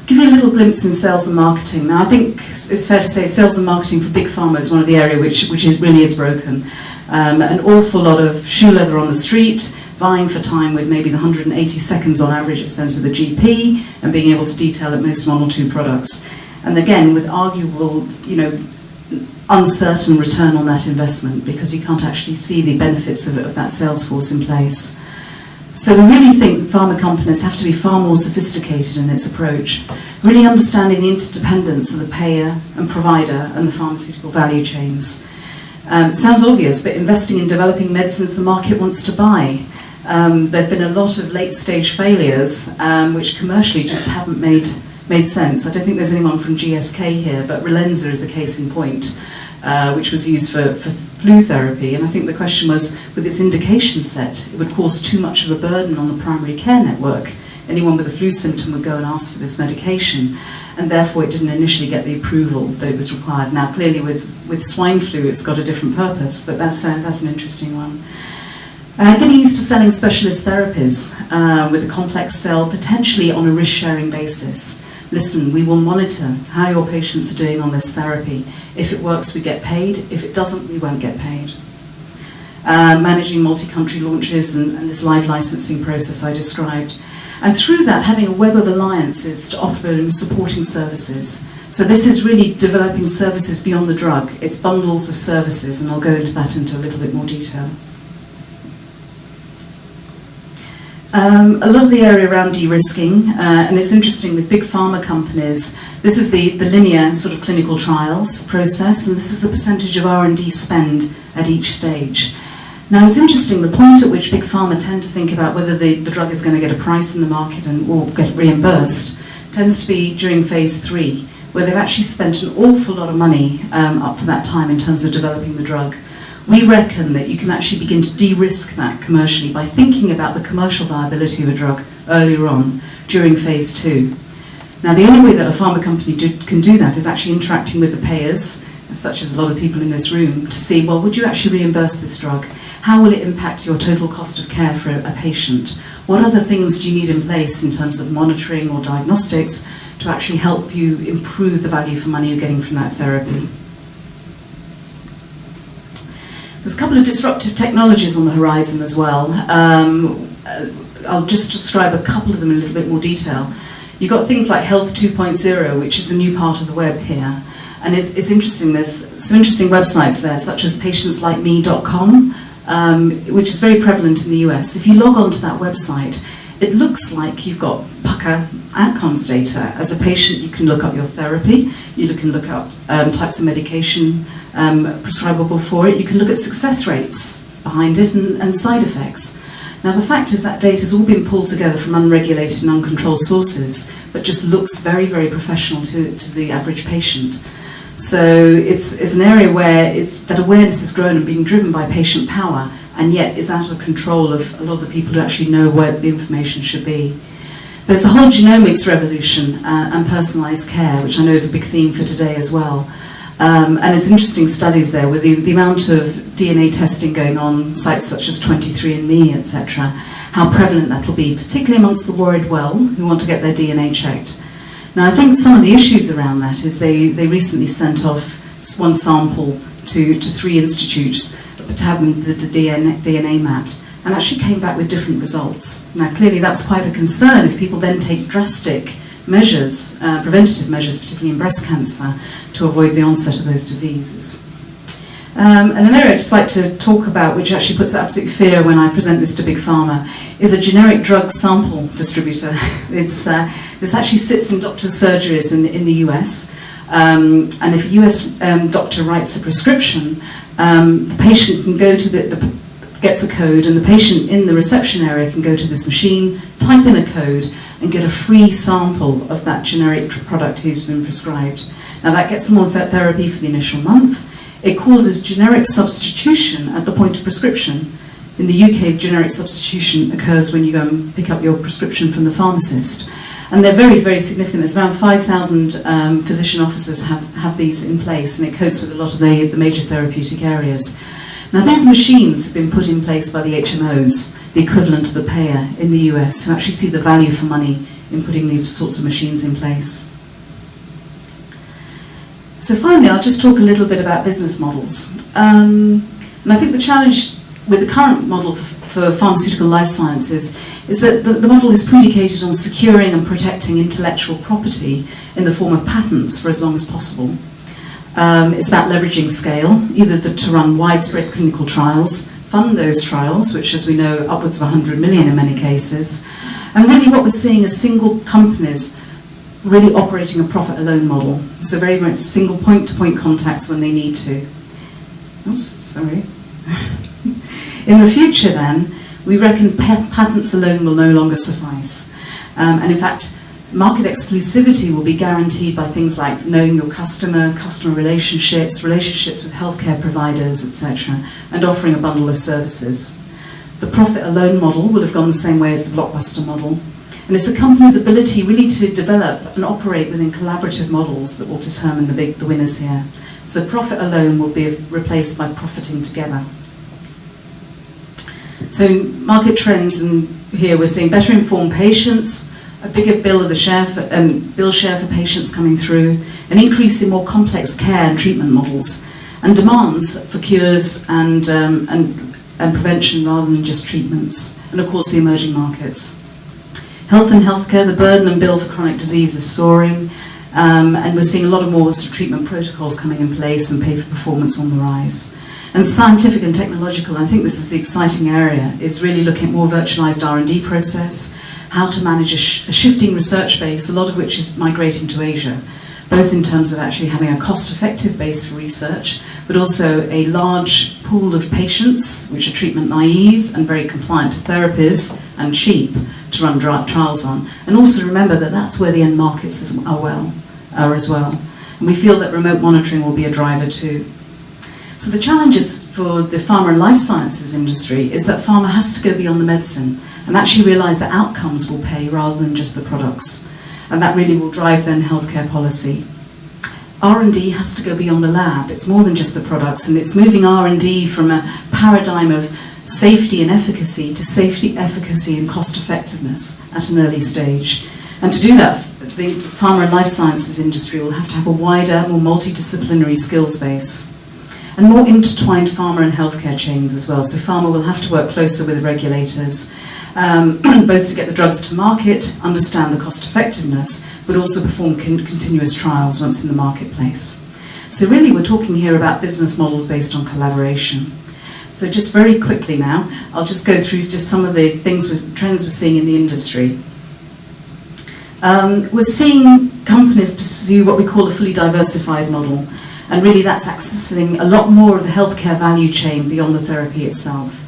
give you a little glimpse in sales and marketing. Now, I think it's fair to say sales and marketing for big pharma is one of the areas which really is broken. An awful lot of shoe leather on the street, vying for time with maybe the 180 seconds on average it spends with a GP, and being able to detail at most 1 or 2 products. And again, with arguable, uncertain return on that investment, because you can't actually see the benefits of that sales force in place. So we really think that pharma companies have to be far more sophisticated in its approach, really understanding the interdependence of the payer and provider and the pharmaceutical value chains. It sounds obvious, but investing in developing medicines the market wants to buy. There have been a lot of late-stage failures which commercially just haven't made sense. I don't think there's anyone from GSK here, but Relenza is a case in point, which was used for flu therapy. And I think the question was, with its indication set, it would cause too much of a burden on the primary care network. Anyone with a flu symptom would go and ask for this medication, and therefore it didn't initially get the approval that it was required. Now, clearly with swine flu, it's got a different purpose, but that's an interesting one. Getting used to selling specialist therapies with a complex sell, potentially on a risk-sharing basis. Listen, we will monitor how your patients are doing on this therapy. If it works, we get paid. If it doesn't, we won't get paid. Managing multi-country launches and this live licensing process I described. And through that, having a web of alliances to offer and supporting services. So this is really developing services beyond the drug. It's bundles of services, and I'll go into that into a little bit more detail. A lot of the area around de-risking, and it's interesting with big pharma companies, this is the linear sort of clinical trials process, and this is the percentage of R&D spend at each stage. Now, it's interesting, the point at which big pharma tend to think about whether the drug is going to get a price in the market or get reimbursed tends to be during phase 3, where they've actually spent an awful lot of money up to that time in terms of developing the drug. We reckon that you can actually begin to de-risk that commercially by thinking about the commercial viability of a drug earlier on during phase 2. Now, the only way that a pharma company can do that is actually interacting with the payers, such as a lot of people in this room, to see, well, would you actually reimburse this drug? How will it impact your total cost of care for a patient? What other things do you need in place in terms of monitoring or diagnostics to actually help you improve the value for money you're getting from that therapy? There's a couple of disruptive technologies on the horizon as well. I'll just describe a couple of them in a little bit more detail. You've got things like Health 2.0, which is the new part of the web here. And it's interesting, there's some interesting websites there, such as patientslikeme.com, which is very prevalent in the US. If you log on to that website, it looks like you've got pucker outcomes data. As a patient, you can look up your therapy, you can look up types of medication prescribable for it, you can look at success rates behind it and side effects. Now, the fact is that data has all been pulled together from unregulated and uncontrolled sources, but just looks very, very professional to the average patient. So it's an area where that awareness has grown and being driven by patient power, and yet is out of control of a lot of the people who actually know where the information should be. There's the whole genomics revolution and personalised care, which I know is a big theme for today as well. And there's interesting studies there with the amount of DNA testing going on, sites such as 23andMe, etc., how prevalent that will be, particularly amongst the worried well who want to get their DNA checked. Now, I think some of the issues around that is they recently sent off one sample to 3 institutes to have the DNA mapped, and actually came back with different results. Now, clearly that's quite a concern if people then take drastic measures, preventative measures, particularly in breast cancer, to avoid the onset of those diseases. And an area I'd just like to talk about, which actually puts absolute fear when I present this to Big Pharma, is a generic drug sample distributor. This actually sits in doctors' surgeries in the US, and if a US doctor writes a prescription, the patient can go to gets a code, and the patient in the reception area can go to this machine, type in a code, and get a free sample of that generic product who's been prescribed. Now, that gets them on therapy for the initial month. It causes generic substitution at the point of prescription. In the UK, generic substitution occurs when you go and pick up your prescription from the pharmacist. And they're very, very significant. There's around 5,000 physician officers have these in place, and it copes with a lot of the major therapeutic areas. Now, these machines have been put in place by the HMOs, the equivalent of the payer in the US, who actually see the value for money in putting these sorts of machines in place. So finally, I'll just talk a little bit about business models. And I think the challenge with the current model for pharmaceutical life sciences is that the model is predicated on securing and protecting intellectual property in the form of patents for as long as possible. It's about leveraging scale, either to run widespread clinical trials, fund those trials, which, as we know, upwards of 100 million in many cases. And really what we're seeing is single companies really operating a profit-alone model. So very much single point-to-point contacts when they need to. Oops, sorry. In the future then, we reckon patents alone will no longer suffice. And in fact, market exclusivity will be guaranteed by things like knowing your customer relationships, relationships with healthcare providers, etc., and offering a bundle of services. The profit-alone model will have gone the same way as the blockbuster model. And it's a company's ability really to develop and operate within collaborative models that will determine the winners here. So profit alone will be replaced by profiting together. So market trends, and here we're seeing better informed patients, a bigger bill share for patients coming through, an increase in more complex care and treatment models, and demands for cures and prevention rather than just treatments, and of course the emerging markets. Health and healthcare, the burden and bill for chronic disease is soaring, and we're seeing a lot of more sort of treatment protocols coming in place and pay for performance on the rise. And scientific and technological, I think this is the exciting area, is really looking at more virtualized R&D process, how to manage a shifting research base, a lot of which is migrating to Asia, both in terms of actually having a cost-effective base for research, but also a large pool of patients which are treatment naive and very compliant to therapies and cheap to run trials on. And also remember that that's where the end markets are as well. And we feel that remote monitoring will be a driver too. So the challenges for the pharma and life sciences industry is that pharma has to go beyond the medicine and actually realise that outcomes will pay rather than just the products. And that really will drive then healthcare policy. R&D has to go beyond the lab. It's more than just the products, and it's moving R&D from a paradigm of safety and efficacy to safety, efficacy and cost effectiveness at an early stage. And to do that, the pharma and life sciences industry will have to have a wider, more multidisciplinary skills base. And more intertwined pharma and healthcare chains as well. So pharma will have to work closer with regulators, both to get the drugs to market, understand the cost effectiveness, but also perform continuous trials once in the marketplace. So really we're talking here about business models based on collaboration. So just very quickly now, I'll just go through just some of the trends we're seeing in the industry. We're seeing companies pursue what we call a fully diversified model. And really that's accessing a lot more of the healthcare value chain beyond the therapy itself.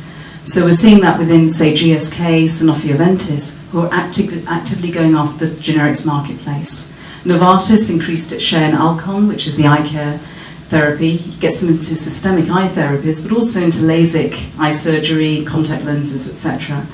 So we're seeing that within, say, GSK, Sanofi, Aventis, who are actively going after the generics marketplace. Novartis increased its share in Alcon, which is the eye care therapy, gets them into systemic eye therapies, but also into LASIK, eye surgery, contact lenses, etc.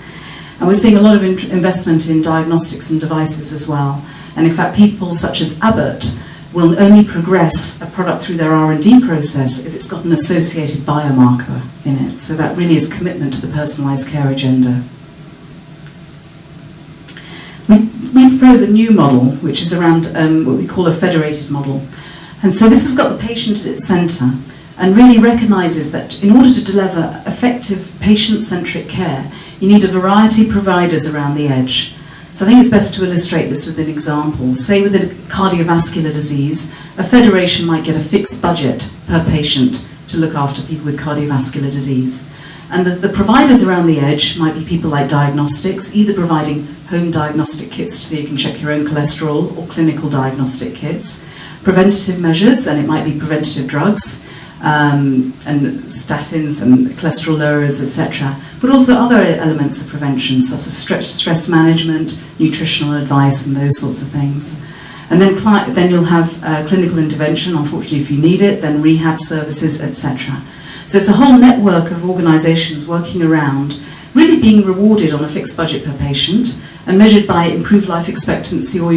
And we're seeing a lot of investment in diagnostics and devices as well. And in fact, people such as Abbott will only progress a product through their R&D process if it's got an associated biomarker in it. So that really is commitment to the personalised care agenda. We propose a new model, which is around what we call a federated model. And so this has got the patient at its centre and really recognises that in order to deliver effective patient-centric care, you need a variety of providers around the edge. So I think it's best to illustrate this with an example. Say with a cardiovascular disease, a federation might get a fixed budget per patient to look after people with cardiovascular disease. And the providers around the edge might be people like diagnostics, either providing home diagnostic kits so you can check your own cholesterol, or clinical diagnostic kits, preventative measures, and it might be preventative drugs, and statins and cholesterol lowers, etc. But also other elements of prevention, such as stress management, nutritional advice, and those sorts of things. And then you'll have clinical intervention, unfortunately, if you need it, then rehab services, etc. So it's a whole network of organisations working around, really being rewarded on a fixed budget per patient, and measured by improved life expectancy or